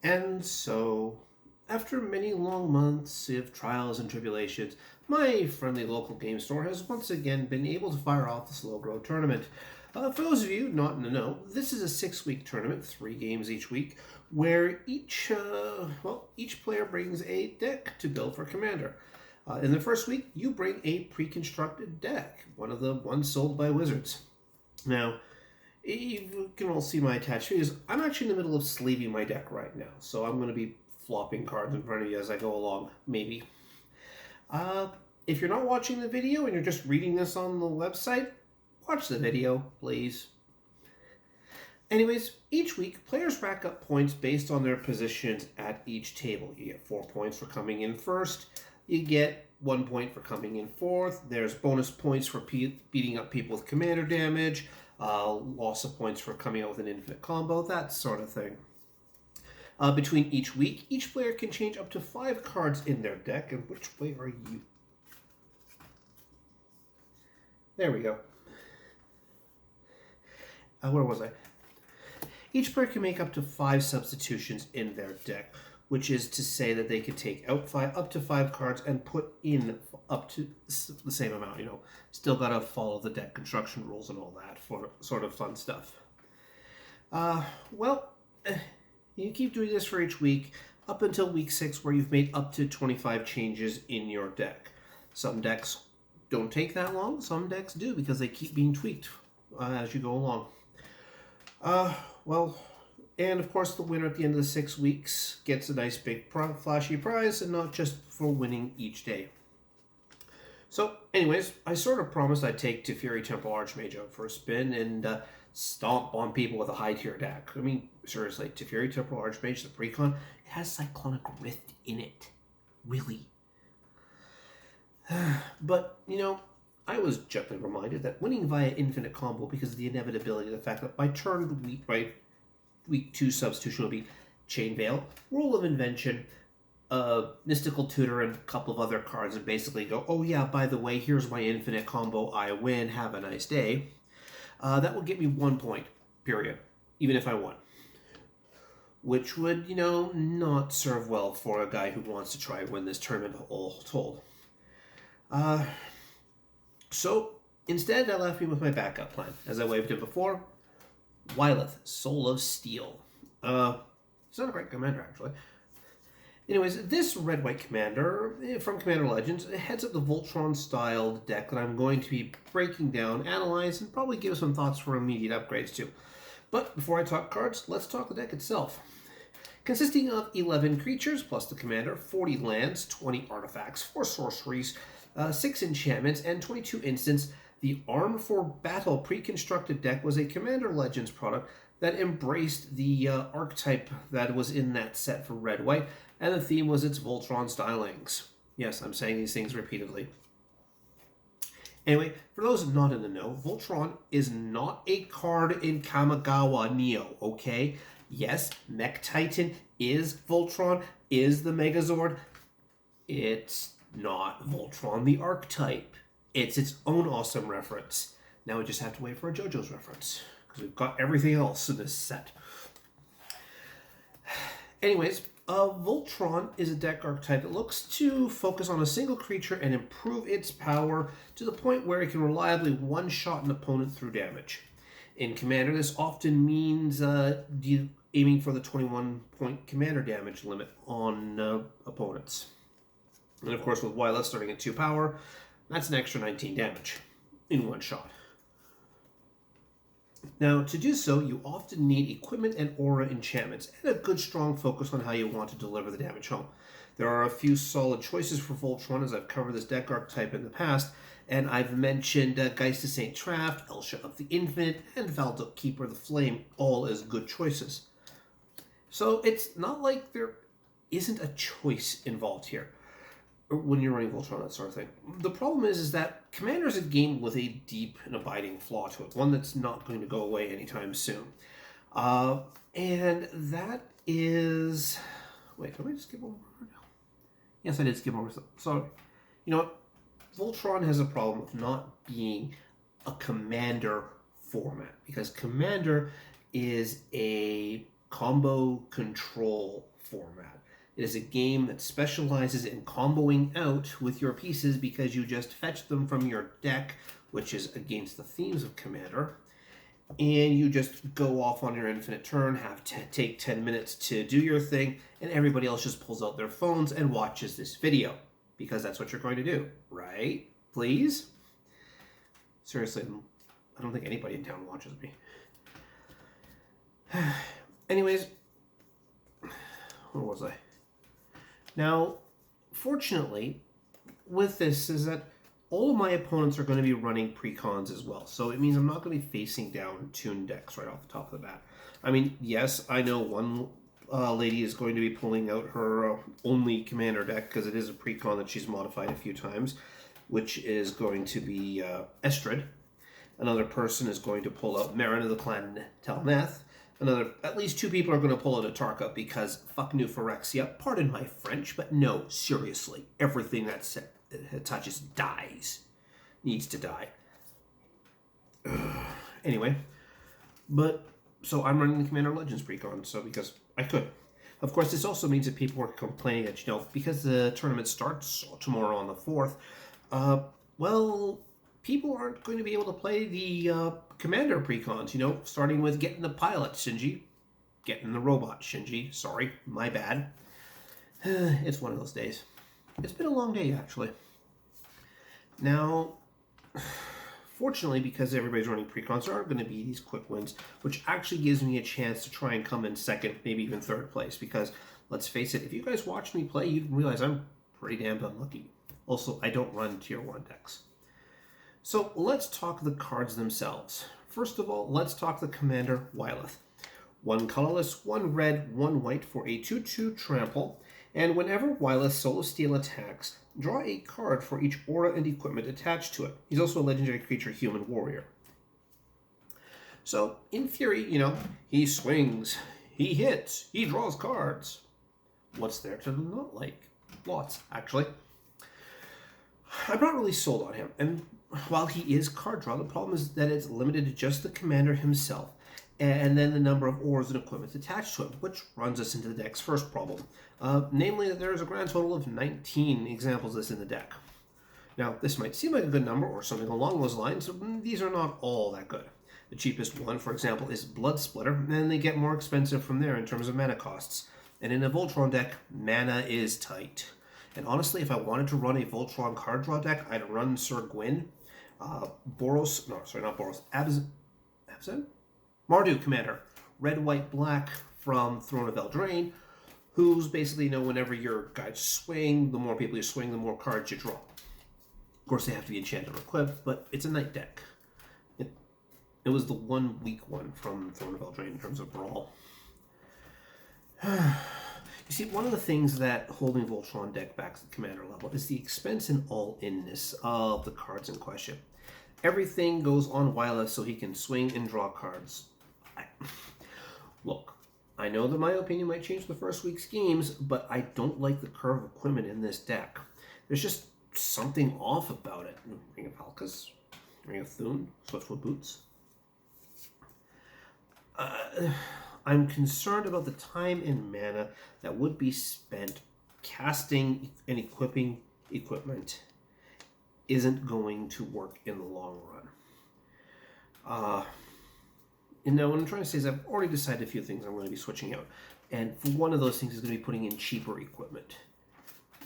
And so, after many long months of trials and tribulations, my friendly local game store has once again been able to fire off the Slow Grow tournament. For those of you not in the know, this is a 6-week tournament, 3 games each week, where each player brings a deck to build for Commander. In the first week, you bring a pre-constructed deck, one of the ones sold by Wizards. Now, you can all see my attached videos. I'm actually in the middle of sleeving my deck right now, so I'm going to be flopping cards in front of you as I go along, maybe. Uh, if you're not watching the video and you're just reading this on the website, watch the video, please. Anyways, each week, players rack up points based on their positions at each table. You get 4 points for coming in first. You get 1 point for coming in fourth. There's bonus points for beating up people with commander damage. Loss of points for coming out with an infinite combo, that sort of thing. Between each week, each player can change up to 5 cards in their deck. And which way are you? There we go. Where was I? Each player can make up to 5 substitutions in their deck, which is to say that they could take out up to 5 cards and put in up to the same amount. Still gotta follow the deck construction rules and all that for sort of fun stuff. You keep doing this for each week up until week 6, where you've made up to 25 changes in your deck. Some decks don't take that long. Some decks do, because they keep being tweaked as you go along. And of course, the winner at the end of the 6 weeks gets a nice big flashy prize, and not just for winning each day. So, anyways, I sort of promised I'd take Teferi Temple Archmage out for a spin and stomp on people with a high tier deck. I mean, seriously, Teferi Temple Archmage, the precon, it has Cyclonic Rift in it. Really. But, I was gently reminded that winning via infinite combo, because of the inevitability of the fact that by week 2 substitution will be Chain Veil, Rule of Invention, Mystical Tutor, and a couple of other cards, and basically go, oh yeah, by the way, here's my infinite combo, I win, have a nice day. That will get me 1 point, period, even if I won. Which would, not serve well for a guy who wants to try and win this tournament all told. So, instead, I left me with my backup plan. As I waved it before, Wyleth, Soul of Steel. He's not a great commander, actually. Anyways, this red-white commander from Commander Legends heads up the Voltron-styled deck that I'm going to be breaking down, analyze, and probably give some thoughts for immediate upgrades to. But before I talk cards, let's talk the deck itself. Consisting of 11 creatures plus the commander, 40 lands, 20 artifacts, 4 sorceries, 6 enchantments, and 22 instants, the Arm for Battle pre-constructed deck was a Commander Legends product that embraced the archetype that was in that set for red-white, and the theme was its Voltron stylings. Yes, I'm saying these things repeatedly. Anyway, for those not in the know, Voltron is not a card in Kamigawa Neo, okay? Yes, Mech Titan is Voltron, is the Megazord. It's not Voltron the archetype. It's its own awesome reference. Now we just have to wait for a JoJo's reference, because we've got everything else in this set. Anyways, Voltron is a deck archetype that looks to focus on a single creature and improve its power to the point where it can reliably one-shot an opponent through damage. In Commander, this often means aiming for the 21-point commander damage limit on opponents. And of course, with Wyleth starting at 2 power, that's an extra 19 damage in one shot. Now, to do so, you often need equipment and aura enchantments, and a good strong focus on how you want to deliver the damage home. There are a few solid choices for Voltron, as I've covered this deck archetype in the past, and I've mentioned Geist of St. Traft, Elsha of the Infinite, and Valduk Keeper of the Flame, all as good choices. So it's not like there isn't a choice involved here when you're running Voltron, that sort of thing. The problem is that Commander is a game with a deep and abiding flaw to it, one that's not going to go away anytime soon. And that is... Wait, did I just skip over? Yes, I did skip over. Sorry. You know what? Voltron has a problem of not being a Commander format, because Commander is a combo control format. It is a game that specializes in comboing out with your pieces because you just fetch them from your deck, which is against the themes of Commander, and you just go off on your infinite turn, take 10 minutes to do your thing, and everybody else just pulls out their phones and watches this video, because that's what you're going to do, right? Please? Seriously, I don't think anybody in town watches me. Anyways, where was I? Now, fortunately, with this is that all of my opponents are going to be running precons as well. So it means I'm not going to be facing down tuned decks right off the top of the bat. I mean, yes, I know one lady is going to be pulling out her only commander deck because it is a precon that she's modified a few times, which is going to be Estrid. Another person is going to pull out Marin of the Clan Telneth. At least 2 people are going to pull out a Tarka because fuck New Phyrexia. Pardon my French, but no, seriously. Everything that touches dies. Needs to die. Anyway. But, so I'm running the Commander Legends precon, so because I could. Of course, this also means that people are complaining that, because the tournament starts tomorrow on the 4th, well, people aren't going to be able to play the Commander precons, starting with getting the pilot, Shinji. Getting the robot, Shinji. Sorry, my bad. It's one of those days. It's been a long day, actually. Now, fortunately, because everybody's running precons, there are going to be these quick wins, which actually gives me a chance to try and come in second, maybe even third place, because, let's face it, if you guys watch me play, you'd realize I'm pretty damn unlucky. Also, I don't run tier 1 decks. So let's talk the cards themselves. First of all, let's talk the Commander Wyleth. 1 colorless, 1 red, 1 white for a 2/2 trample, and whenever Wyleth Soul of Steel attacks, draw a card for each aura and equipment attached to it. He's also a legendary creature, Human Warrior. So, in theory, he swings, he hits, he draws cards. What's there to not like? Lots, actually. I'm not really sold on him, and while he is card draw, the problem is that it's limited to just the commander himself, and then the number of auras and equipment attached to him, which runs us into the deck's first problem. Namely, that there is a grand total of 19 examples of this in the deck. Now, this might seem like a good number, or something along those lines, but these are not all that good. The cheapest one, for example, is Blood Splitter, and they get more expensive from there in terms of mana costs. And in a Voltron deck, mana is tight. And honestly, if I wanted to run a Voltron card draw deck, I'd run Sir Gwyn, Abzan? Mardu Commander, red, white, black from Throne of Eldraine, who's basically, whenever your guys swing, the more people you swing, the more cards you draw. Of course, they have to be enchanted or equipped, but it's a night deck. It was the one weak one from Throne of Eldraine in terms of Brawl. You see, one of the things that holding Voltron deck back to the commander level is the expense and all-inness of the cards in question. Everything goes on Wyleth so he can swing and draw cards. Look, I know that my opinion might change the first week's games, but I don't like the curve of equipment in this deck. There's just something off about it. Ring of Halkas, Ring of Thune, Swiftfoot Boots. I'm concerned about the time and mana that would be spent casting and equipping equipment isn't going to work in the long run. What I'm trying to say is I've already decided a few things I'm going to be switching out. And for one of those things is going to be putting in cheaper equipment.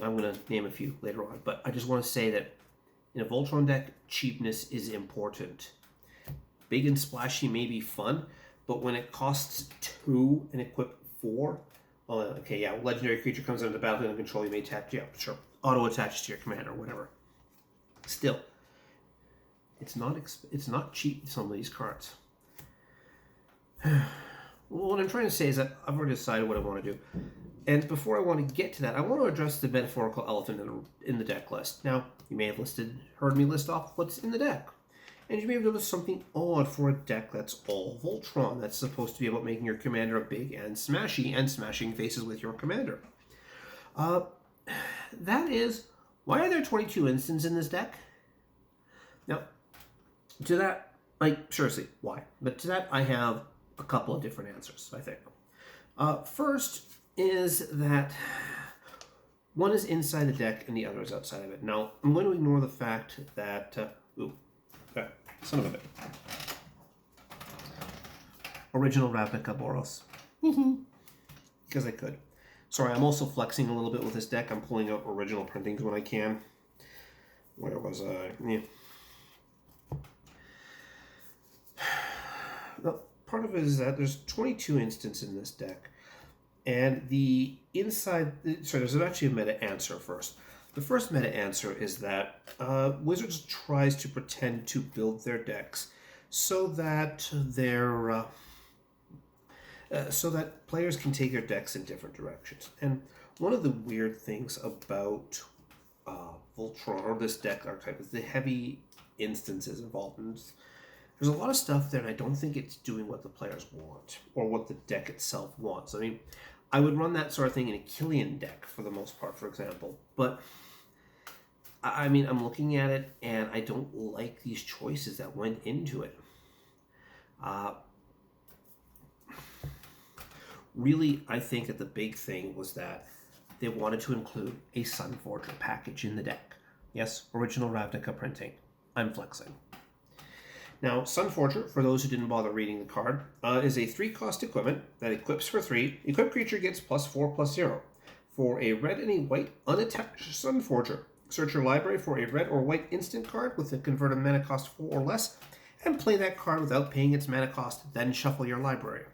I'm going to name a few later on. But I just want to say that in a Voltron deck, cheapness is important. Big and splashy may be fun, but when it costs 2 and equip 4, legendary creature comes into the battlefield and control, you may attack, auto attaches to your commander or whatever. Still, it's not cheap, some of these cards. Well, what I'm trying to say is that I've already decided what I want to do. And before I want to get to that, I want to address the metaphorical elephant in the deck list. Now, you may have heard me list off what's in the deck. And you may have noticed something odd for a deck that's all Voltron, that's supposed to be about making your commander big and smashy and smashing faces with your commander. That is, why are there 22 instants in this deck? Now, to that, seriously, why? But to that, I have a couple of different answers, I think. First, is that one is inside the deck and the other is outside of it. Now, I'm going to ignore the fact that... son of a bit. Original Ravnica Boros. Because I could. Sorry, I'm also flexing a little bit with this deck. I'm pulling out original printings when I can. Where was I? Yeah. Now, part of it is that there's 22 instances in this deck. And the inside... Sorry, there's actually a meta answer first. The first meta answer is that Wizards tries to pretend to build their decks so that they're... so that players can take their decks in different directions. And one of the weird things about Voltron, or this deck archetype, is the heavy instances involved. And there's a lot of stuff there, and I don't think it's doing what the players want, or what the deck itself wants. I mean, I would run that sort of thing in a Killian deck, for the most part, for example. But, I mean, I'm looking at it, and I don't like these choices that went into it. Really, I think that the big thing was that they wanted to include a Sunforger package in the deck. Yes, original Ravnica printing. I'm flexing. Now, Sunforger, for those who didn't bother reading the card, is a 3-cost equipment that equips for 3. Equipped creature gets +4/+0. For a red and a white unattached Sunforger, search your library for a red or white instant card with a converted mana cost 4 or less, and play that card without paying its mana cost, then shuffle your library.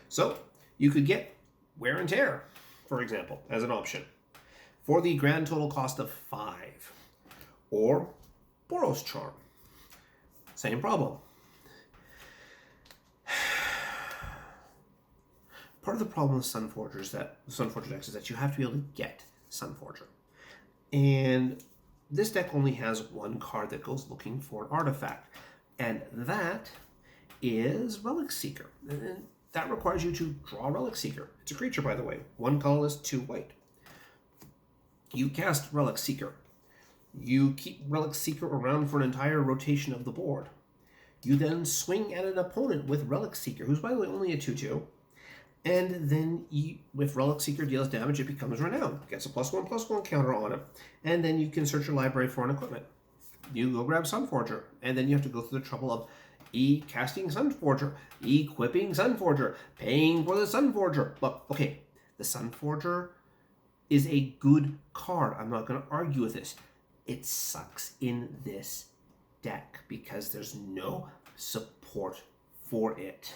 So, you could get Wear and Tear, for example, as an option, for the grand total cost of 5. Or Boros Charm. Same problem. Part of the problem with Sunforger decks is that you have to be able to get Sunforger. And this deck only has one card that goes looking for an artifact, and that is Relic Seeker. And that requires you to draw Relic Seeker. It's a creature, by the way. 1 colorless, 2 white. You cast Relic Seeker. You keep Relic Seeker around for an entire rotation of the board. You then swing at an opponent with Relic Seeker, who's, by the way, only a 2/2. And then, if Relic Seeker deals damage, it becomes renowned. Gets a +1/+1 counter on it. And then you can search your library for an equipment. You go grab Sunforger. And then you have to go through the trouble of casting Sunforger, equipping Sunforger, paying for the Sunforger. Look, okay, the Sunforger is a good card. I'm not going to argue with this. It sucks in this deck because there's no support for it.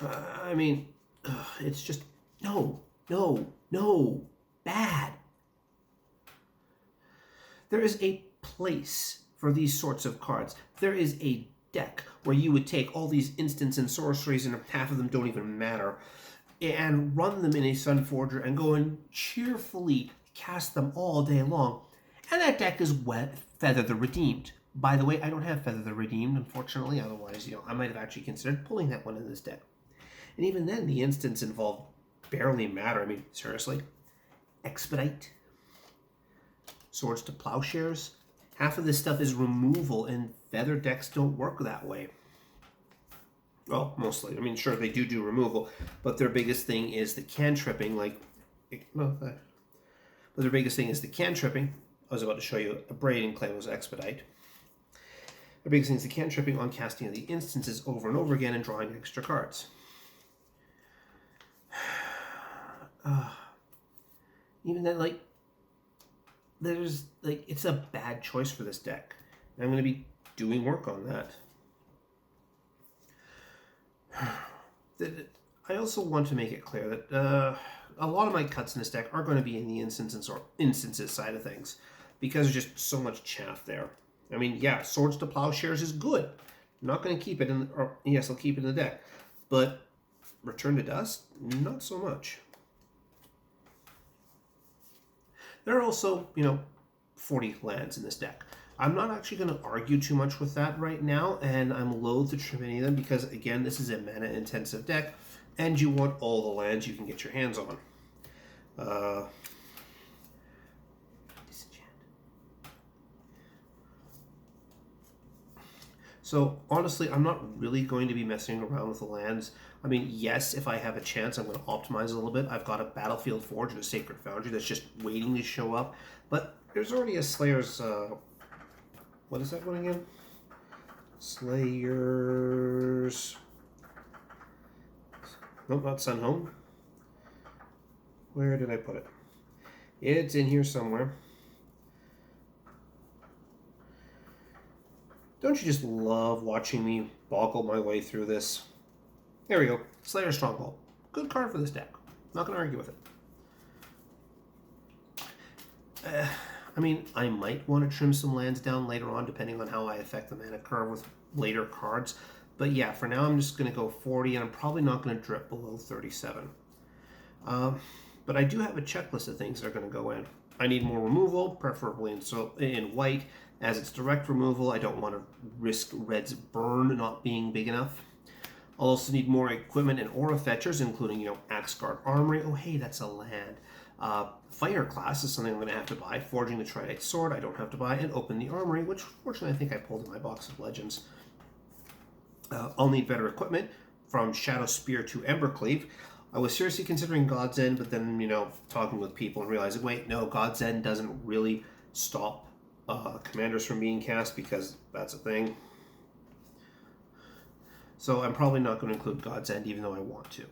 I mean, it's just no, bad. There is a place for these sorts of cards. There is a deck where you would take all these instants and sorceries, and half of them don't even matter, and run them in a Sunforger and go and cheerfully cast them all day long. And that deck is Feather the Redeemed. By the way, I don't have Feather the Redeemed, unfortunately. Otherwise, I might have actually considered pulling that one in this deck. And even then, the instants involved barely matter. I mean, seriously. Expedite. Swords to Plowshares. Half of this stuff is removal, and Feather decks don't work that way. Well, mostly. I mean, sure, they do removal, but their biggest thing is the cantripping, but their biggest thing is the cantripping. I was about to show you a Braiding Claim was Expedite. Their biggest thing is the cantripping on casting of the instances over and over again and drawing extra cards. Even that, it's a bad choice for this deck. And I'm going to be doing work on that. I also want to make it clear that a lot of my cuts in this deck are going to be in the instances side of things, because there's just so much chaff there. I mean, yeah, Swords to Plowshares is good. I'm not going to keep it yes, I'll keep it in the deck. But Return to Dust, not so much. There are also, 40 lands in this deck. I'm not actually going to argue too much with that right now, and I'm loath to trim any of them because, again, this is a mana-intensive deck, and you want all the lands you can get your hands on. So honestly, I'm not really going to be messing around with the lands. I mean, yes, if I have a chance, I'm going to optimize a little bit. I've got a Battlefield Forge and a Sacred Foundry that's just waiting to show up. But there's already a Slayer's... what is that one again? Slayer's... Nope, not Sunhome. Where did I put it? It's in here somewhere. Don't you just love watching me boggle my way through this? There we go. Slayer Stronghold. Good card for this deck. Not going to argue with it. I mean, I might want to trim some lands down later on, depending on how I affect the mana curve with later cards. But yeah, for now I'm just going to go 40, and I'm probably not going to drip below 37. But I do have a checklist of things that are going to go in. I need more removal, preferably in white. As it's direct removal, I don't want to risk red's burn not being big enough. I'll also need more equipment and aura fetchers, including, Axe Guard Armory. Oh, hey, that's a land. Fire Class is something I'm going to have to buy. Forging the Tridite Sword, I don't have to buy. And Open the Armory, which fortunately I think I pulled in my box of Legends. I'll need better equipment, from Shadow Spear to Embercleave. I was seriously considering God's End, but then, talking with people and realizing, wait, no, God's End doesn't really stop commanders from being cast, because that's a thing. So I'm probably not going to include God's End, even though I want to.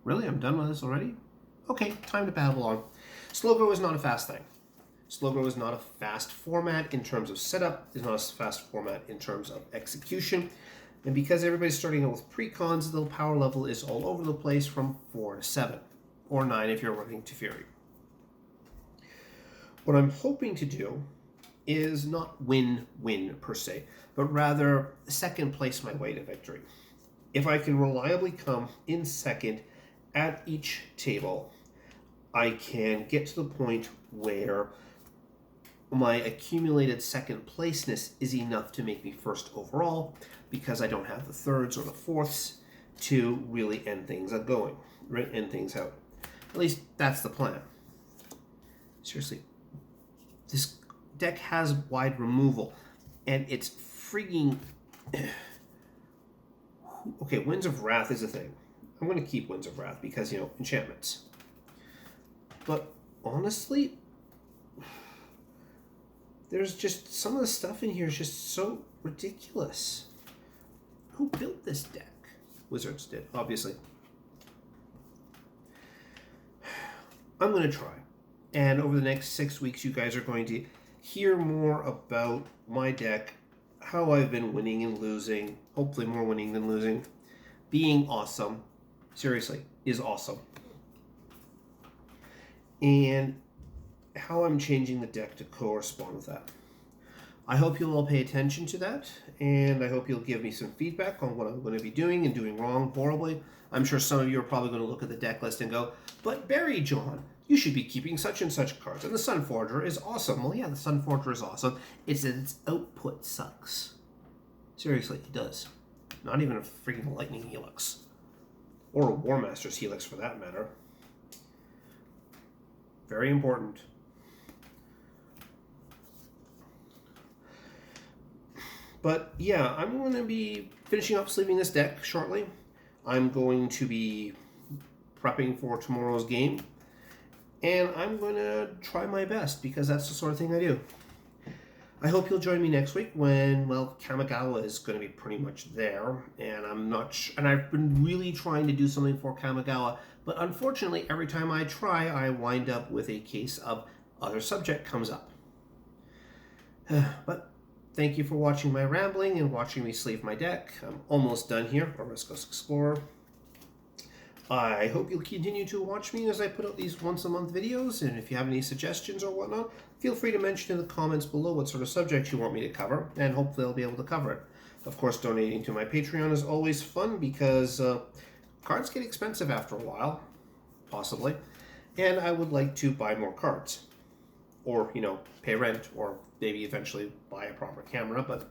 Really? I'm done with this already? Okay, time to battle on. Slow grow is not a fast thing. Slow grow is not a fast format in terms of setup. It's not a fast format in terms of execution. And because everybody's starting out with precons, the power level is all over the place from 4 to 7. Or 9 if you're running Teferi. What I'm hoping to do is not win per se, but rather second place my way to victory. If I can reliably come in second at each table, I can get to the point where my accumulated second placeness is enough to make me first overall, because I don't have the thirds or the fourths to really end things out. At least that's the plan. Seriously, this deck has wide removal, and it's freaking... Okay, Winds of Wrath is a thing. I'm going to keep Winds of Wrath because, enchantments. But honestly, there's just... some of the stuff in here is just so ridiculous. Who built this deck? Wizards did, obviously. I'm going to try. And over the next 6 weeks, you guys are going to hear more about my deck, how I've been winning and losing, hopefully more winning than losing, being awesome, seriously, is awesome, and how I'm changing the deck to correspond with that. I hope you'll all pay attention to that, and I hope you'll give me some feedback on what I'm going to be doing and doing wrong horribly. I'm sure some of you are probably going to look at the deck list and go, but Barry John, you should be keeping such and such cards, and the Sun Forger is awesome. Well, yeah, the Sun Forger is awesome. It's that its output sucks. Seriously, it does. Not even a freaking Lightning Helix. Or a War Master's Helix, for that matter. Very important. But yeah, I'm going to be finishing up sleeving this deck shortly. I'm going to be prepping for tomorrow's game. And I'm going to try my best, because that's the sort of thing I do. I hope you'll join me next week when, well, Kamigawa is going to be pretty much there. And I'm not and I've been really trying to do something for Kamigawa. But unfortunately, every time I try, I wind up with a case of other subject comes up. But thank you for watching my rambling and watching me sleeve my deck. I'm almost done here, Oriscos Explorer. I hope you'll continue to watch me as I put out these once-a-month videos, and if you have any suggestions or whatnot, feel free to mention in the comments below what sort of subject you want me to cover, and hopefully I'll be able to cover it. Of course, donating to my Patreon is always fun, because cards get expensive after a while, possibly, and I would like to buy more cards. Or, pay rent, or maybe eventually buy a proper camera, but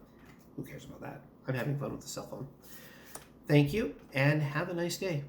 who cares about that? I'm having fun with the cell phone. Thank you, and have a nice day.